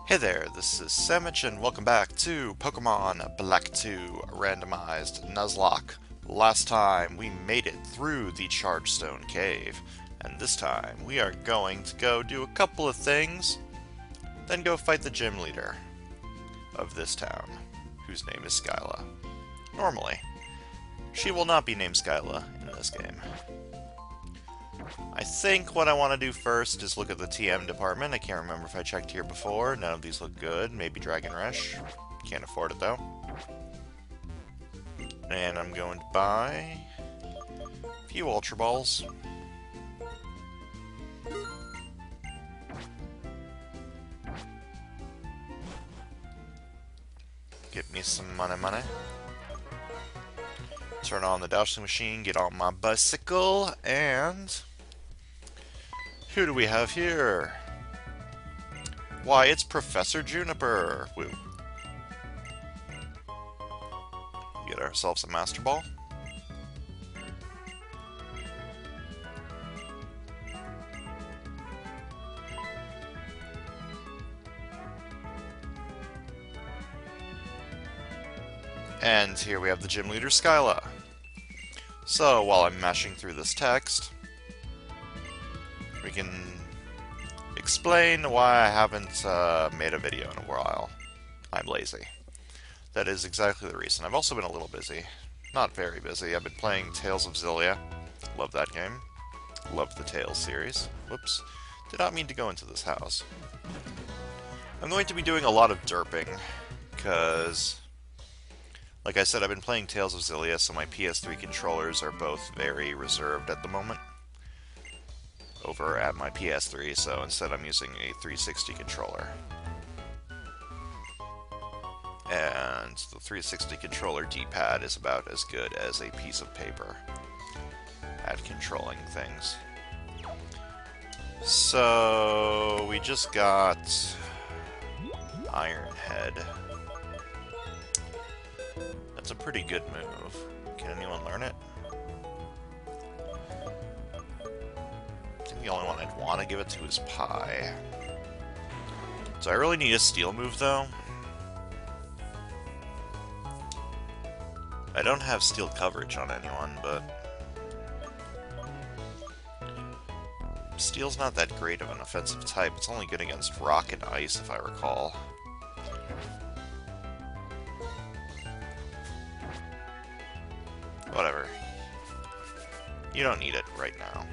Hey there, this is Sammich and welcome back to Pokemon Black 2 Randomized Nuzlocke. Last time we made it through the Chargestone Cave, and this time we are going to go do a couple of things, then go fight the gym leader of this town, whose name is Skyla. Normally, she will not be named Skyla in this game. I think what I want to do first is look at the TM department. I can't remember if I checked here before. None of these look good. Maybe Dragon Rush. Can't afford it though. And I'm going to buy a few Ultra Balls. Get me some money. Turn on the dowsing machine, get on my bicycle, and who do we have here? Why, it's Professor Juniper! Woo. Get ourselves a Master Ball. And here we have the gym leader, Skyla. So, while I'm mashing through this text, we can explain why I haven't made a video in a while. I'm lazy. That is exactly the reason. I've also been a little busy. Not very busy. I've been playing Tales of Xillia. Love that game. Love the Tales series. Whoops. Did not mean to go into this house. I'm going to be doing a lot of derping, because, like I said, I've been playing Tales of Xillia, so my PS3 controllers are both very reserved at the moment over at my PS3, so instead I'm using a 360 controller. And the 360 controller D-pad is about as good as a piece of paper at controlling things. So, we just got Iron Head. That's a pretty good move. Can anyone learn it? I think the only one I'd want to give it to is Pie. So I really need a steel move, though. I don't have steel coverage on anyone, but steel's not that great of an offensive type. It's only good against rock and ice, if I recall. Whatever. You don't need it right now.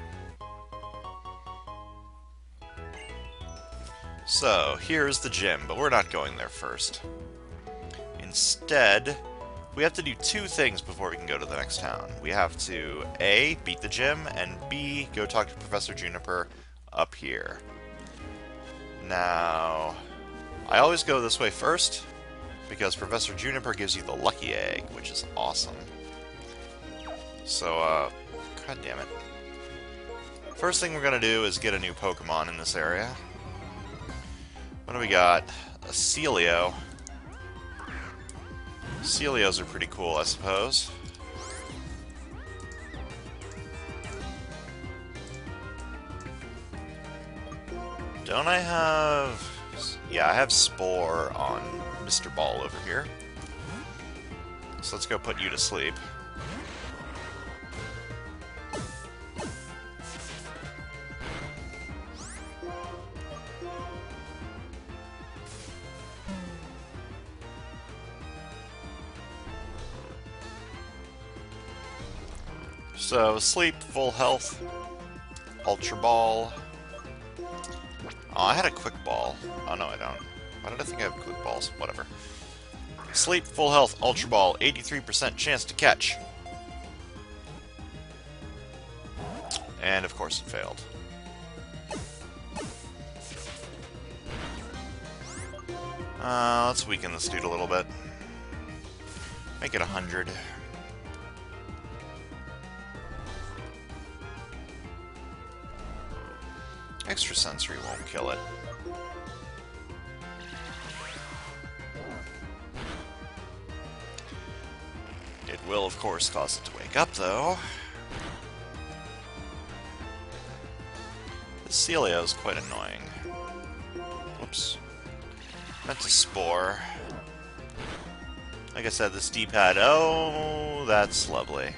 So, here's the gym, but we're not going there first. Instead, we have to do two things before we can go to the next town. We have to, A, beat the gym, and B, go talk to Professor Juniper up here. Now, I always go this way first, because Professor Juniper gives you the lucky egg, which is awesome. So, god damn it. First thing we're gonna do is get a new Pokemon in this area. What do we got? A Celio. Celios are pretty cool, I suppose. Don't I have... Yeah, I have Spore on Mr. Ball over here. So let's go put you to sleep. So, sleep, full health, Ultra Ball. Oh, I had a Quick Ball. Oh, no, I don't. Why did I think I have Quick Balls? Whatever. Sleep, full health, Ultra Ball, 83% chance to catch. And, of course, it failed. Let's weaken this dude a little bit. Make it 100. Extra sensory won't kill it. It will, of course, cause it to wake up, though. The Celio is quite annoying. Whoops. Meant to spore. Like I said, this D-pad, oh, that's lovely.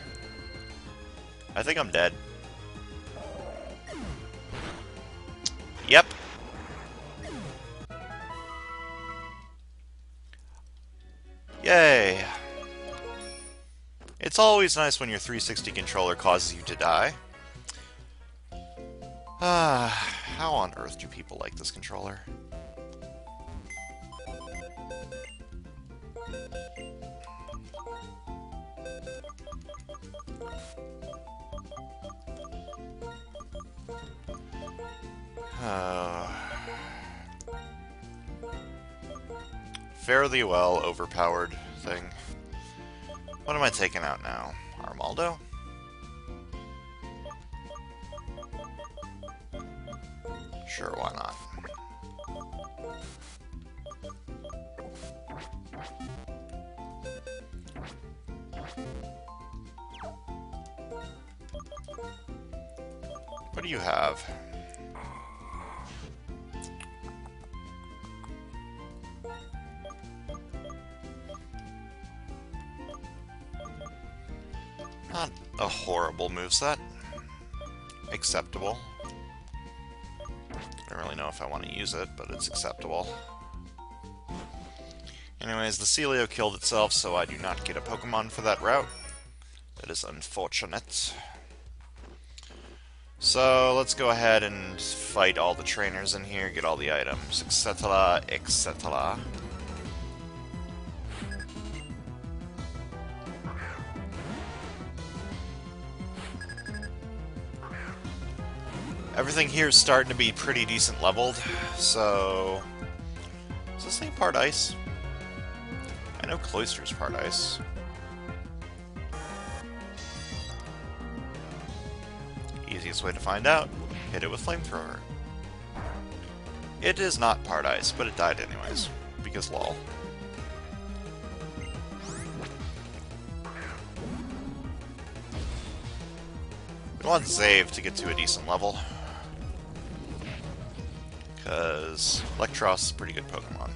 I think I'm dead. Yep. Yay. It's always nice when your 360 controller causes you to die. How on earth do people like this controller? Fairly well overpowered thing. What am I taking out now? Armaldo? Sure, why not? What do you have? Not a horrible moveset. Acceptable. I don't really know if I want to use it, but it's acceptable. Anyways, the Celio killed itself, so I do not get a Pokemon for that route. That is unfortunate. So, let's go ahead and fight all the trainers in here, get all the items, etc., etc. Everything here is starting to be pretty decent leveled, so... Is this thing part ice? I know Cloyster's part ice. Easiest way to find out, hit it with Flamethrower. It is not part ice, but it died anyways, because lol. We want Zave to get to a decent level. Because Electros is a pretty good Pokemon.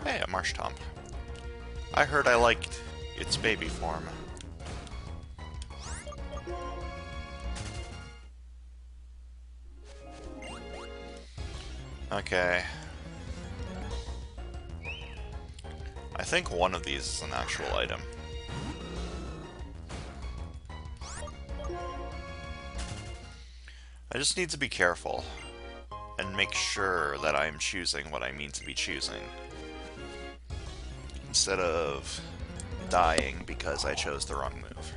Hey, a Marshtomp. I heard I liked its baby form. Okay. I think one of these is an actual item. I just need to be careful and make sure that I'm choosing what I mean to be choosing, instead of dying because I chose the wrong move.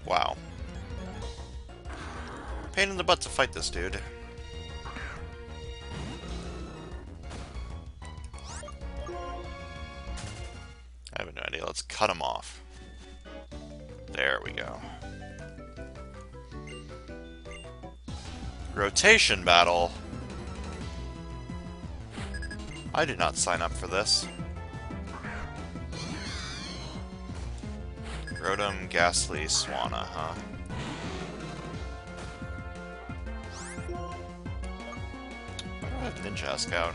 Wow. Pain in the butt to fight this dude. I have no idea. Let's cut him off. There we go. Rotation battle? I did not sign up for this. Rotom, Ghastly, Swanna, huh? I don't have Ninja Scout.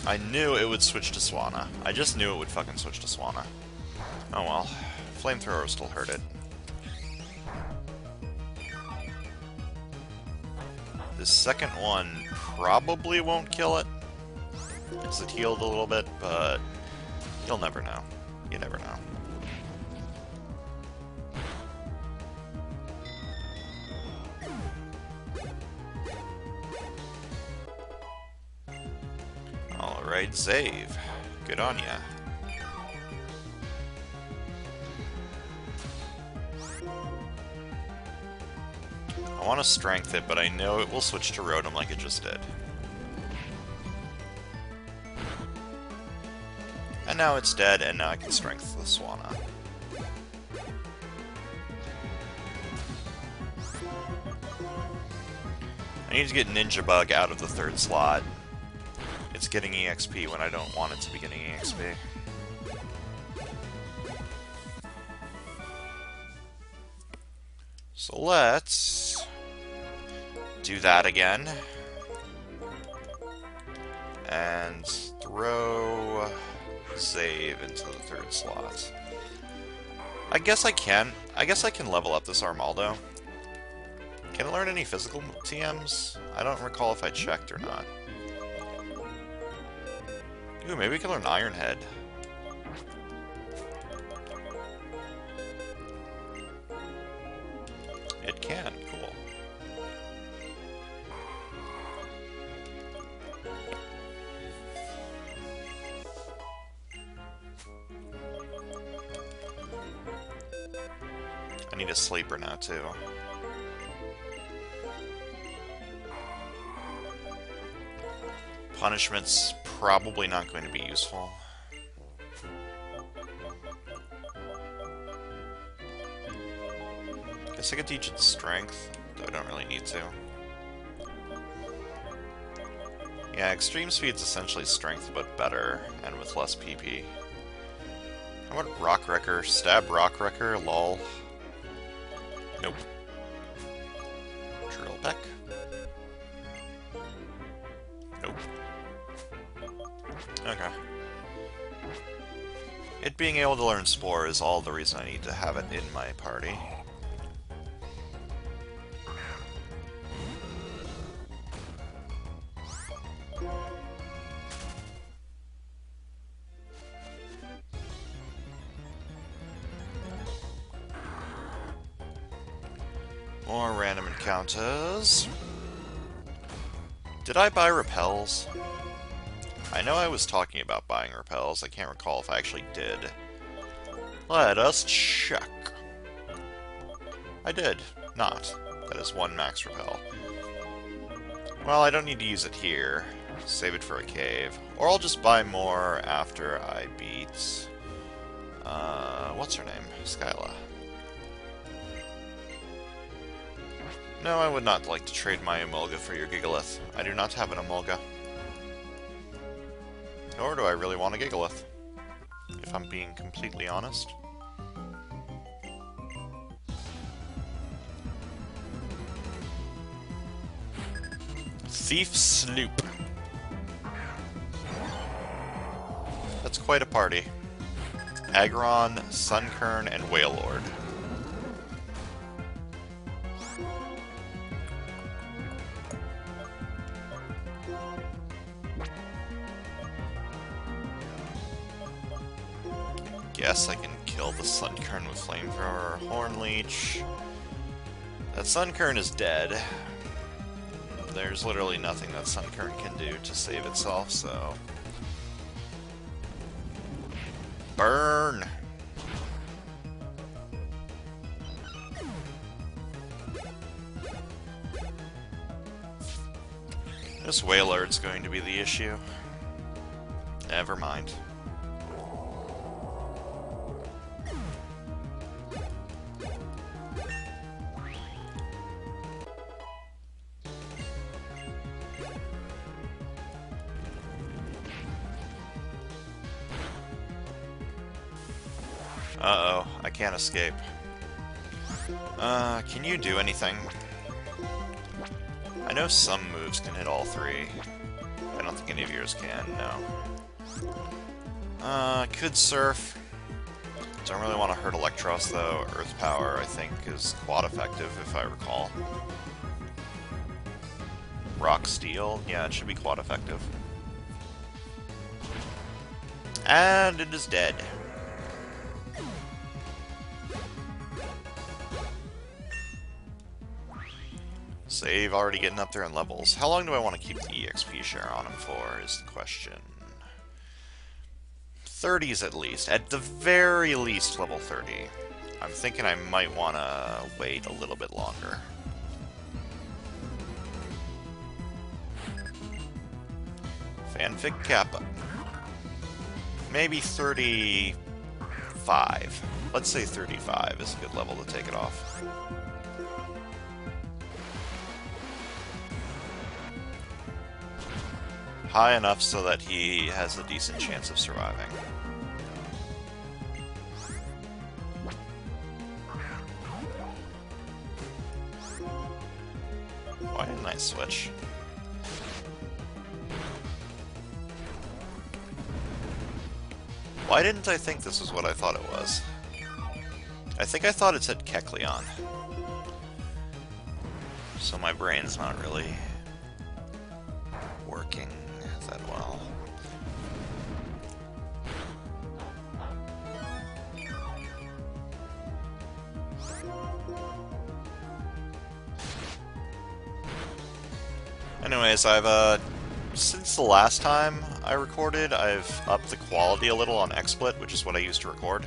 I knew it would switch to Swanna. I just knew it would fucking switch to Swanna. Oh well. Flamethrower still hurt it. The second one probably won't kill it, because it healed a little bit, but you'll never know. You never know. Alright, Zave. Good on ya. I want to strength it, but I know it will switch to Rotom like it just did. And now it's dead, and now I can strength the Swanna. I need to get Ninja Bug out of the third slot. It's getting EXP when I don't want it to be getting EXP. So let's do that again. And throw Zave into the third slot. I guess I can level up this Armaldo. Can I learn any physical TMs? I don't recall if I checked or not. Ooh, maybe we can learn Iron Head. It can, cool. I need a sleeper now, too. Punishment's probably not going to be useful. Guess I could teach it strength, though I don't really need to. Yeah, extreme speed's essentially strength, but better, and with less PP. How about Rock Wrecker? Stab Rock Wrecker? Lol. Nope. Drill Peck? Nope. Okay. It being able to learn Spore is all the reason I need to have it in my party. More random encounters. Did I buy repels? I know I was talking about buying repels. I can't recall if I actually did. Let us check. I did not. That is one max repel. Well, I don't need to use it here. Save it for a cave. Or I'll just buy more after I beat... what's her name? Skyla. No, I would not like to trade my Emolga for your Gigalith. I do not have an Emolga. Nor do I really want a Gigalith, if I'm being completely honest. Thief Sloop. That's quite a party. Aggron, Sunkern, and Wailord. Guess I can kill the Sunkern with Flamethrower or Hornleech. That Sunkern is dead. There's literally nothing that Sunkern can do to save itself, so... Burn! This Wailord's going to be the issue. Never mind. Uh-oh, I can't escape. Can you do anything? I know some moves can hit all three. I don't think any of yours can, no. Could Surf. Don't really want to hurt Electros, though. Earth Power, I think, is quad effective, if I recall. Rock Steel, yeah, it should be quad effective. And it is dead. Save already getting up there in levels. How long do I want to keep the EXP share on him for, is the question. 30s at least. At the very least, level 30. I'm thinking I might want to wait a little bit longer. Fanfic Kappa. Maybe 35. Let's say 35 is a good level to take it off. High enough so that he has a decent chance of surviving. Why didn't I switch? Why didn't I think this was what I thought it was? I think I thought it said Kecleon. So my brain's not really working that well. Anyways, I've since the last time I recorded, I've upped the quality a little on XSplit, which is what I used to record.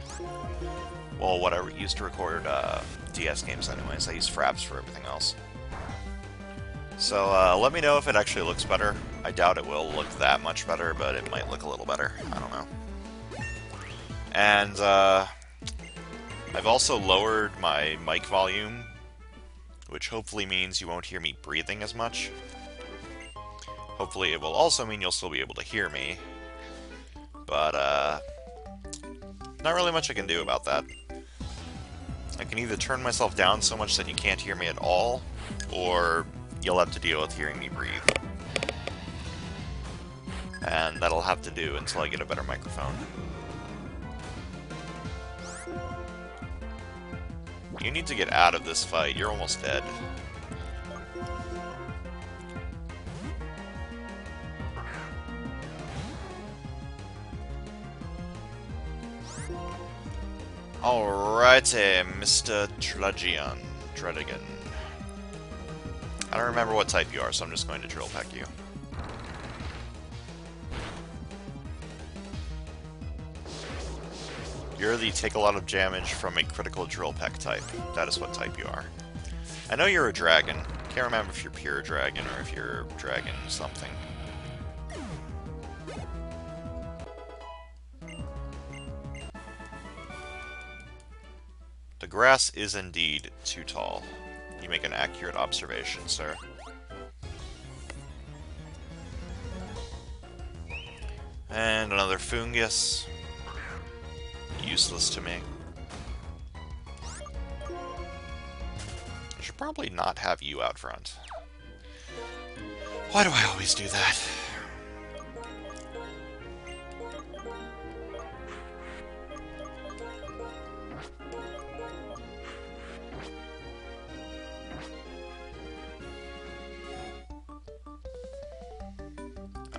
Well, what I used to record DS games anyways. I use Fraps for everything else. So let me know if it actually looks better. I doubt it will look that much better, but it might look a little better. I don't know. And I've also lowered my mic volume, which hopefully means you won't hear me breathing as much. Hopefully it will also mean you'll still be able to hear me. But not really much I can do about that. I can either turn myself down so much that you can't hear me at all, or you'll have to deal with hearing me breathe. And that'll have to do until I get a better microphone. You need to get out of this fight. You're almost dead. Alrighty, Mr. Trudgian. I don't remember what type you are, so I'm just going to drill peck you. You're the take a lot of damage from a critical drill peck type. That is what type you are. I know you're a dragon. Can't remember if you're pure dragon or if you're dragon something. The grass is indeed too tall. You make an accurate observation, sir. And another fungus. Useless to me. I should probably not have you out front. Why do I always do that?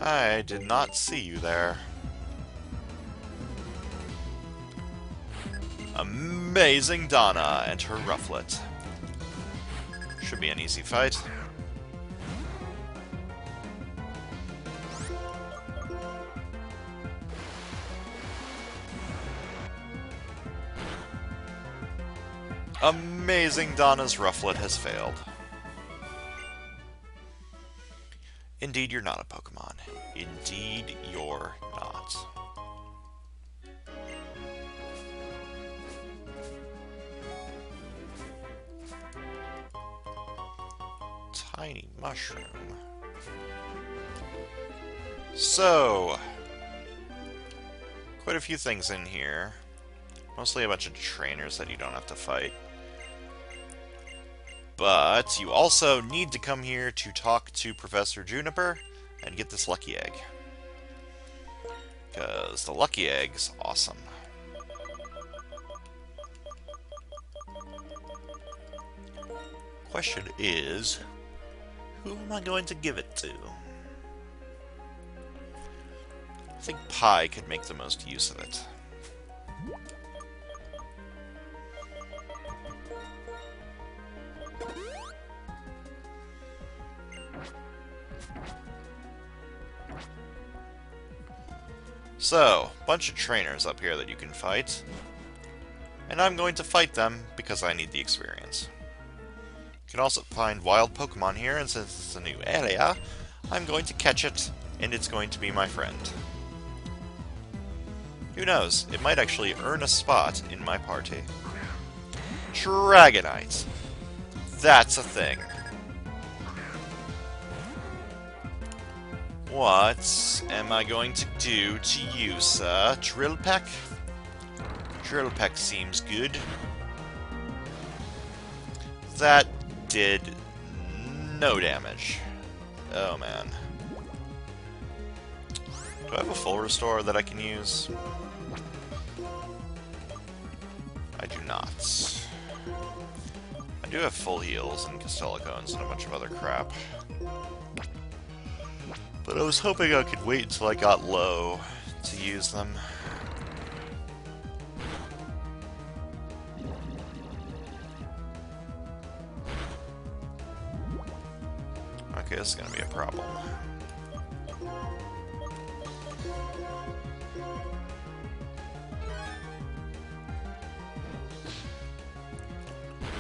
I did not see you there. Amazing Donna and her Rufflet. Should be an easy fight. Amazing Donna's Rufflet has failed. Indeed, you're not a Pokemon. Indeed, you're not. Tiny mushroom. So, quite a few things in here. Mostly a bunch of trainers that you don't have to fight. But you also need to come here to talk to Professor Juniper and get this lucky egg. Because the lucky egg's awesome. Question is, who am I going to give it to? I think Pi could make the most use of it. So, bunch of trainers up here that you can fight. And I'm going to fight them because I need the experience. You can also find wild Pokemon here, and since it's a new area, I'm going to catch it and it's going to be my friend. Who knows, it might actually earn a spot in my party. Dragonite. That's a thing. What am I going to do to you, sir? Drill Peck? Drill Peck seems good. That did no damage. Oh man. Do I have a full restore that I can use? I do not. I do have full heals and Castellicones and a bunch of other crap. But I was hoping I could wait until I got low to use them. Okay, this is gonna be a problem.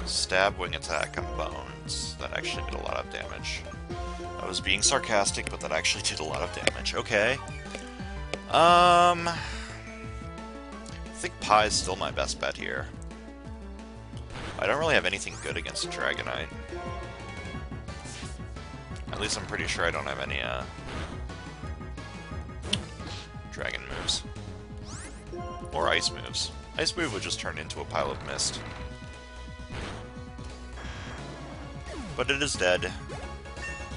Stab, wing attack, and bones. That actually did a lot of damage. I was being sarcastic, but that actually did a lot of damage. Okay. I think Pie's still my best bet here. I don't really have anything good against a Dragonite. At least I'm pretty sure I don't have any, dragon moves. Or ice moves. Ice move would just turn into a pile of mist. But it is dead.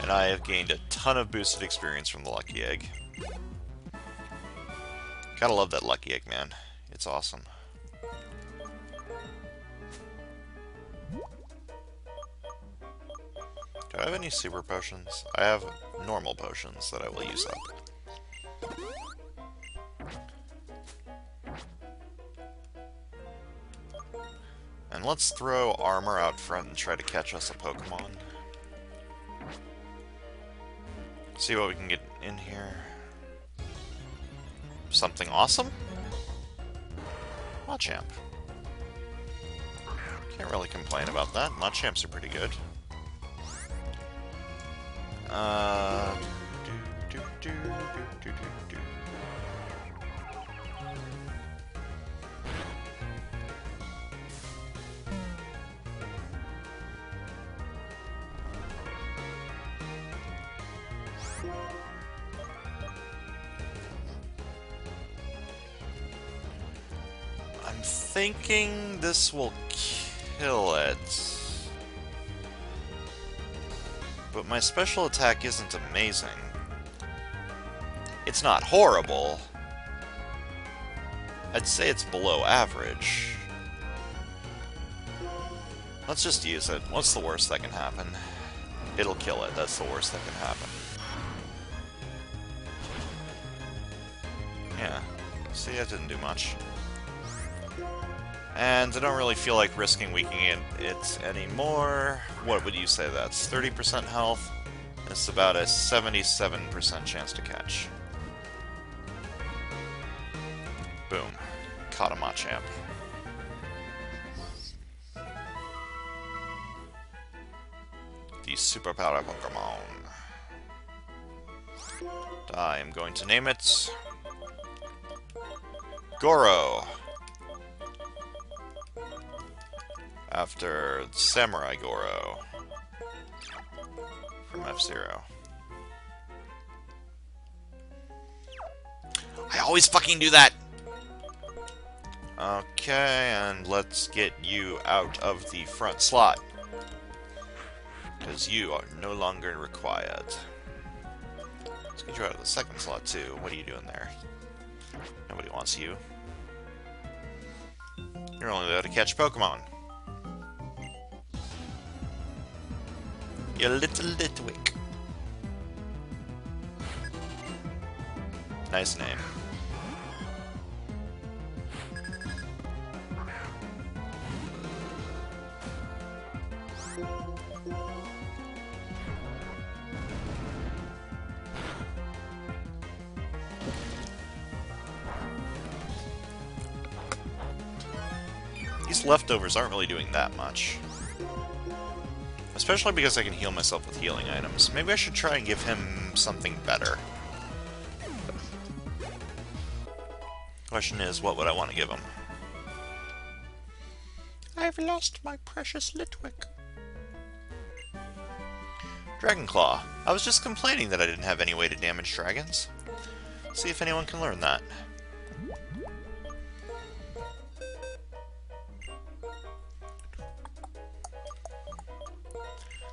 And I have gained a ton of boosted experience from the Lucky Egg. Gotta love that Lucky Egg, man. It's awesome. Do I have any super potions? I have normal potions that I will use up. And let's throw armor out front and try to catch us a Pokemon. See what we can get in here. Something awesome? Machamp. Can't really complain about that. Machamps are pretty good. I'm thinking this will kill it. But my special attack isn't amazing. It's not horrible. I'd say it's below average. Let's just use it. What's the worst that can happen? It'll kill it. That's the worst that can happen. Yeah. See, that didn't do much. And I don't really feel like risking weakening it anymore. What would you say that's? 30% health? It's about a 77% chance to catch. Boom. Caught a Machamp. The superpower Pokemon. I am going to name it Goro. After Samurai Goro from F-Zero. I always fucking do that! Okay, and let's get you out of the front slot. Because you are no longer required. Let's get you out of the second slot too. What are you doing there? Nobody wants you. You're only there to catch Pokemon. You little Litwick. Nice name. These leftovers aren't really doing that much. Especially because I can heal myself with healing items. Maybe I should try and give him something better. Question is, what would I want to give him? I've lost my precious Litwick. Dragon Claw. I was just complaining that I didn't have any way to damage dragons. See if anyone can learn that.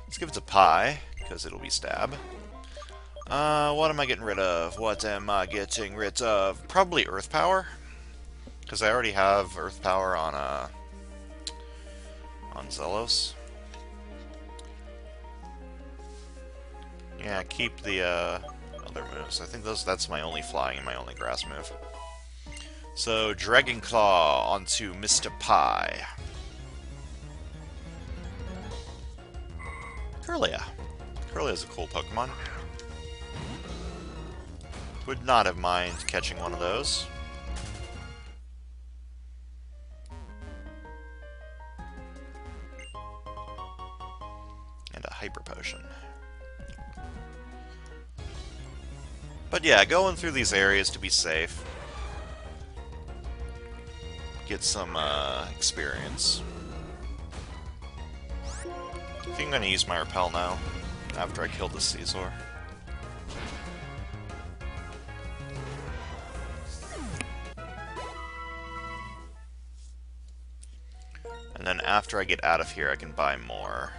Let's give it to Pie, because it'll be stab. What am I getting rid of? What am I getting rid of? Probably Earth Power, because I already have Earth Power on Zelos. Yeah, keep the other moves. I think that's my only flying and my only grass move. So Dragon Claw onto Mr. Pie. Kirlia. Kirlia is a cool Pokemon. Would not have mind catching one of those. And a Hyper Potion. But yeah, going through these areas to be safe. Get some experience. I think I'm going to use my Repel now, after I kill the Caesar. And then after I get out of here, I can buy more.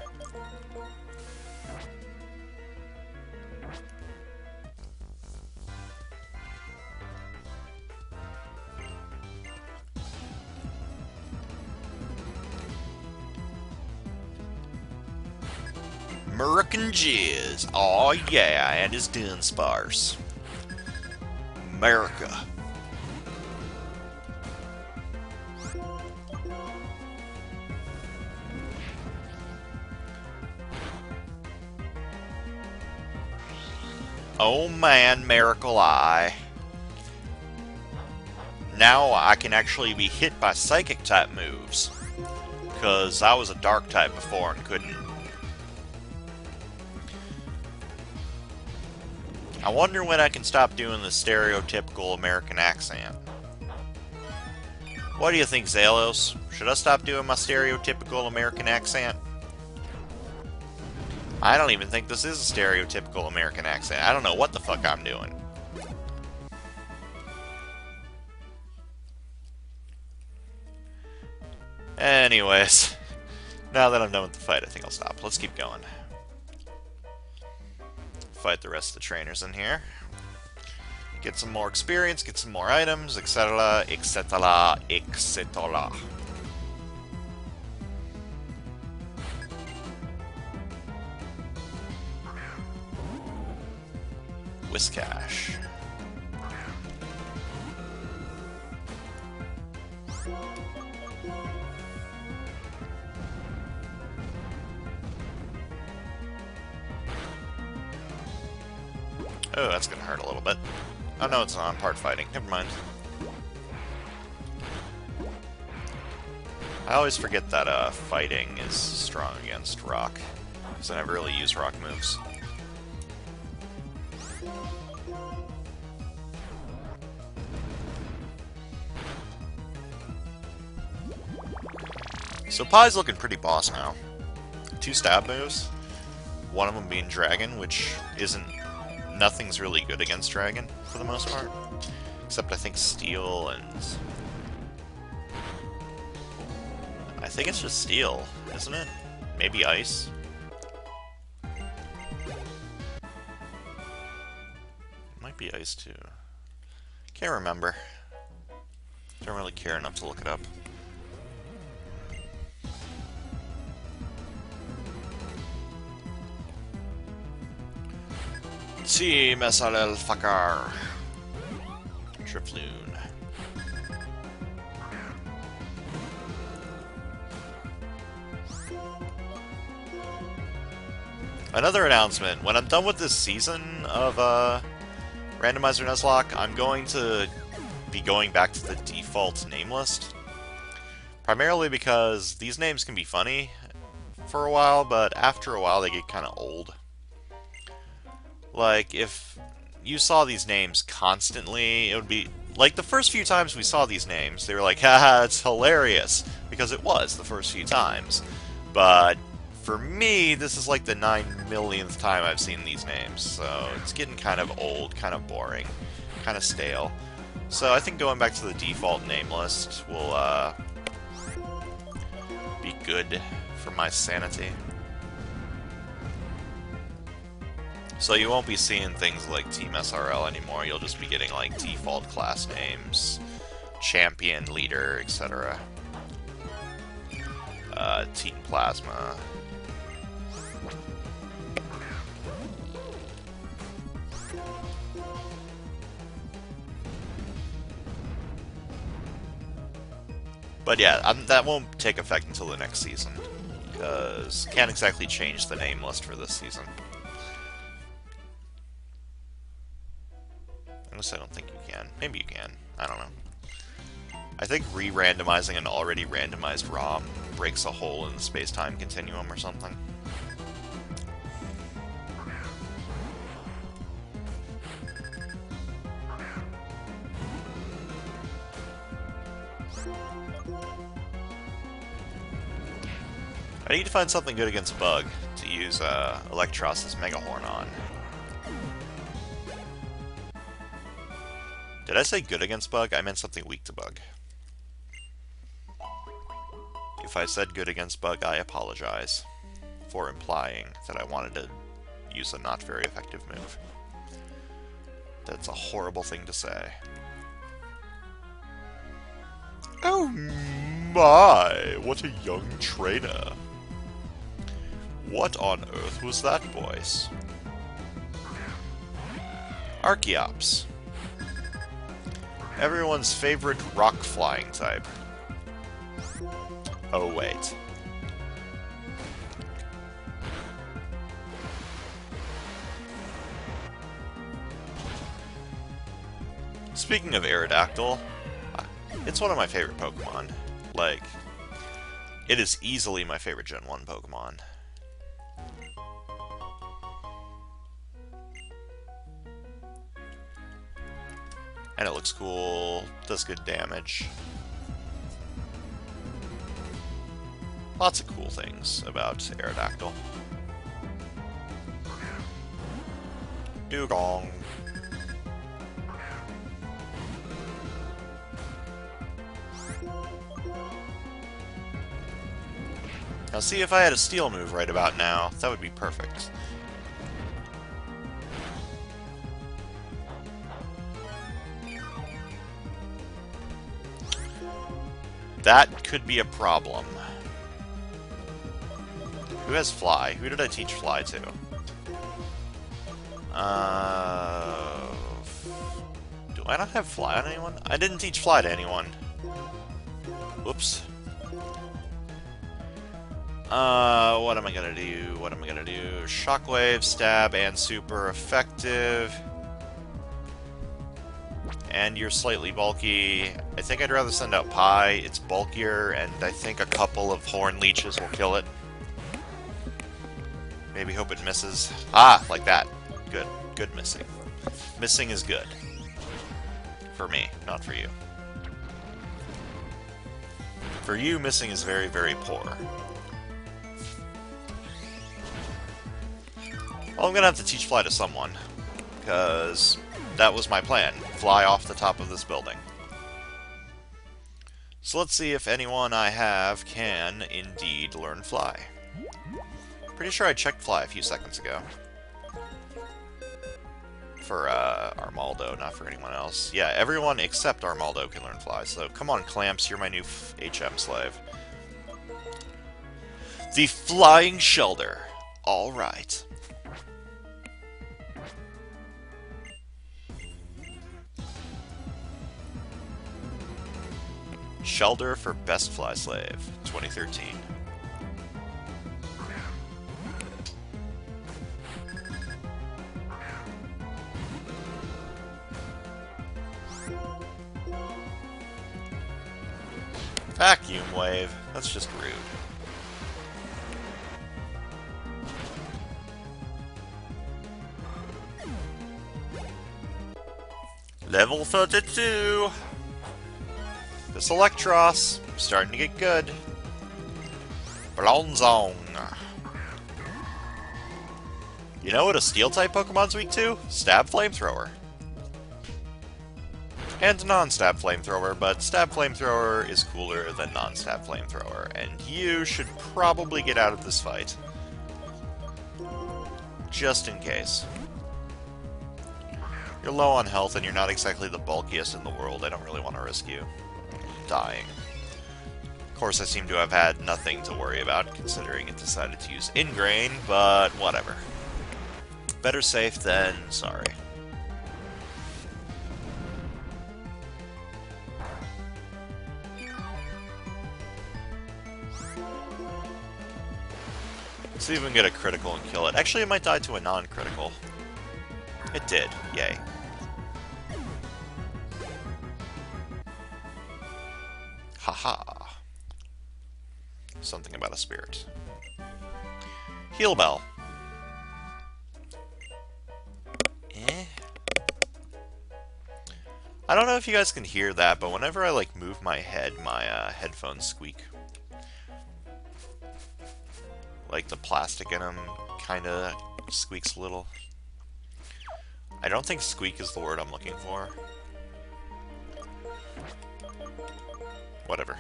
American Jizz. Aw, yeah, and his Dunsparce. America. Oh man, Miracle Eye. Now I can actually be hit by Psychic type moves. Because I was a Dark type before and couldn't. I wonder when I can stop doing the stereotypical American accent. What do you think, Zalos? Should I stop doing my stereotypical American accent? I don't even think this is a stereotypical American accent. I don't know what the fuck I'm doing. Anyways, now that I'm done with the fight, I think I'll stop. Let's keep going. Fight the rest of the trainers in here. Get some more experience, get some more items, etc., etc., etc. Whiscash. Oh, that's gonna hurt a little bit. Oh no, it's not. I'm part fighting. Never mind. I always forget that fighting is strong against rock, because I never really use rock moves. So Pie's looking pretty boss now. 2 stab moves, one of them being Dragon, which isn't... Nothing's really good against Dragon, for the most part. Except I think Steel and... I think it's just Steel, isn't it? Maybe Ice? Might be Ice too. Can't remember. Don't really care enough to look it up. Sí, me sale el fucker. Trifloon. Another announcement. When I'm done with this season of Randomizer Nuzlocke, I'm going to be going back to the default name list. Primarily because these names can be funny for a while, but after a while they get kind of old. Like, if you saw these names constantly, it would be Like, the first few times we saw these names, they were like, haha, it's hilarious, because it was the first few times. But for me, this is like the 9 millionth time I've seen these names, so it's getting kind of old, kind of boring, kind of stale. So I think going back to the default name list will be good for my sanity. So you won't be seeing things like Team SRL anymore, you'll just be getting like default class names, champion, leader, etc. Team Plasma. But yeah, that won't take effect until the next season, because can't exactly change the name list for this season. Unless I don't think you can. Maybe you can. I don't know. I think re-randomizing an already randomized ROM breaks a hole in the space-time continuum or something. I need to find something good against Bug to use Electros' Mega Horn on. Did I say good against Bug? I meant something weak to Bug. If I said good against Bug, I apologize for implying that I wanted to use a not very effective move. That's a horrible thing to say. Oh my, what a young trainer. What on earth was that voice? Archeops. Everyone's favorite rock flying type. Oh wait. Speaking of Aerodactyl, it's one of my favorite Pokemon. Like, it is easily my favorite Gen 1 Pokemon. And it looks cool, does good damage. Lots of cool things about Aerodactyl. Dugong. Now see, if I had a steel move right about now, that would be perfect. That could be a problem. Who has Fly? Who did I teach Fly to? Do I not have Fly on anyone? I didn't teach Fly to anyone. Whoops. What am I gonna do? What am I gonna do? Shockwave, Stab, and Super effective. And you're slightly bulky. I think I'd rather send out Pie. It's bulkier, and I think a couple of Horn Leeches will kill it. Maybe hope it misses. Ah, like that. Good. Good missing. Missing is good. For me, not for you. For you, missing is very, very poor. Well, I'm gonna have to teach Fly to someone, because that was my plan. Fly off the top of this building. So let's see if anyone I have can indeed learn Fly. Pretty sure I checked Fly a few seconds ago. For Armaldo, not for anyone else. Yeah, everyone except Armaldo can learn Fly, so come on, Clamps, you're my new HM slave. The Flying Shelter. Alright. Shelter for Best Fly Slave, 2013. Vacuum Wave. That's just rude. Level 32! This Electros, starting to get good. Bronzong. You know what a Steel-type Pokemon's weak to? Stab Flamethrower. And non-Stab Flamethrower, but Stab Flamethrower is cooler than non-Stab Flamethrower, and you should probably get out of this fight. Just in case. You're low on health and you're not exactly the bulkiest in the world. I don't really want to risk you dying. Of course, I seem to have had nothing to worry about, considering it decided to use Ingrain, but whatever. Better safe than sorry. Let's see if we can get a critical and kill it. Actually, it might die to a non-critical. It did. Yay. Haha. Something about a spirit. Heal Bell. I don't know if you guys can hear that, but whenever I like move my head, my headphones squeak. Like the plastic in them kinda squeaks a little. I don't think squeak is the word I'm looking for. Whatever.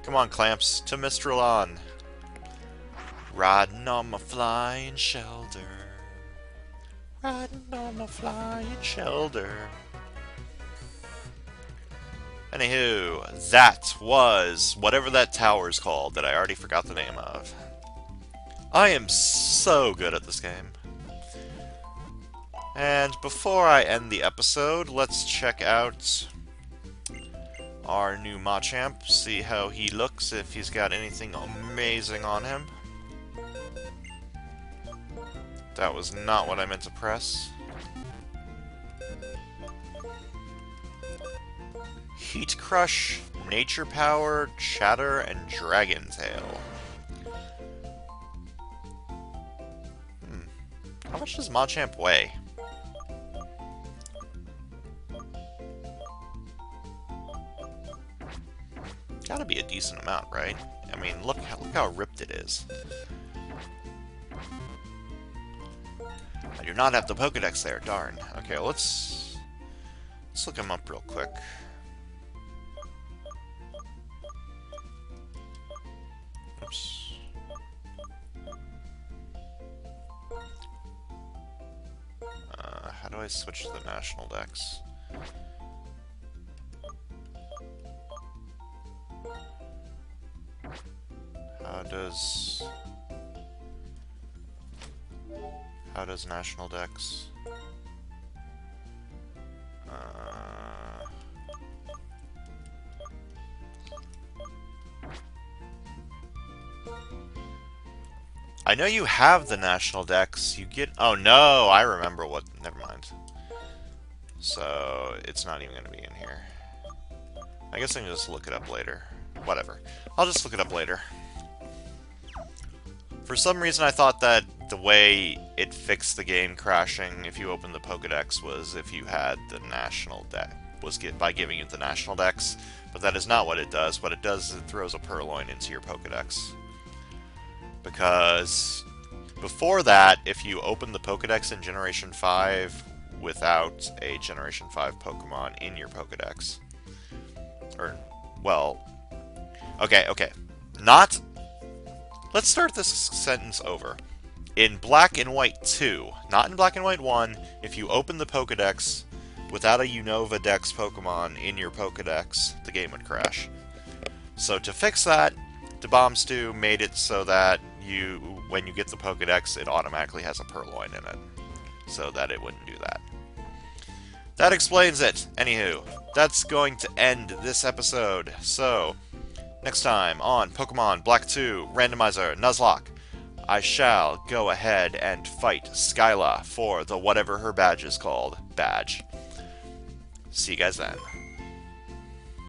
Come on, Clamps, to Mistralon. Riding on my flying shoulder. Riding on my flying shoulder. Anywho, that was whatever that tower's called that I already forgot the name of. I am so good at this game. And before I end the episode, let's check out our new Machamp, see how he looks, if he's got anything amazing on him. That was not what I meant to press. Heat Crush, Nature Power, Chatter, and Dragon Tail. How much does Machamp weigh? Gotta be a decent amount, right? I mean, look how ripped it is. I do not have the Pokedex there, darn. Okay, let's look him up real quick. Oops. How do I switch to the National Dex? How does National Dex? I know you have the National Dex. You get... Oh no, I remember what... Never mind. So, it's not even going to be in here. I guess I can just look it up later. Whatever. I'll just look it up later. For some reason I thought that the way it fixed the game crashing if you opened the Pokedex was if you had the National Dex. By giving you the National Dex. But that is not what it does. What it does is it throws a Purloin into your Pokedex. Because before that, if you open the Pokedex in Generation 5 without a Generation 5 Pokemon in your Pokedex, or, well, okay, not, let's start this sentence over. In Black and White 2, not in Black and White 1, if you open the Pokedex without a Unova Dex Pokemon in your Pokedex, the game would crash. So to fix that, DeBombstew made it so that when you get the Pokedex, it automatically has a Purloin in it, so that it wouldn't do that. That explains it. Anywho, that's going to end this episode. So, next time on Pokemon Black 2 Randomizer Nuzlocke, I shall go ahead and fight Skyla for the whatever her badge is called badge. See you guys then.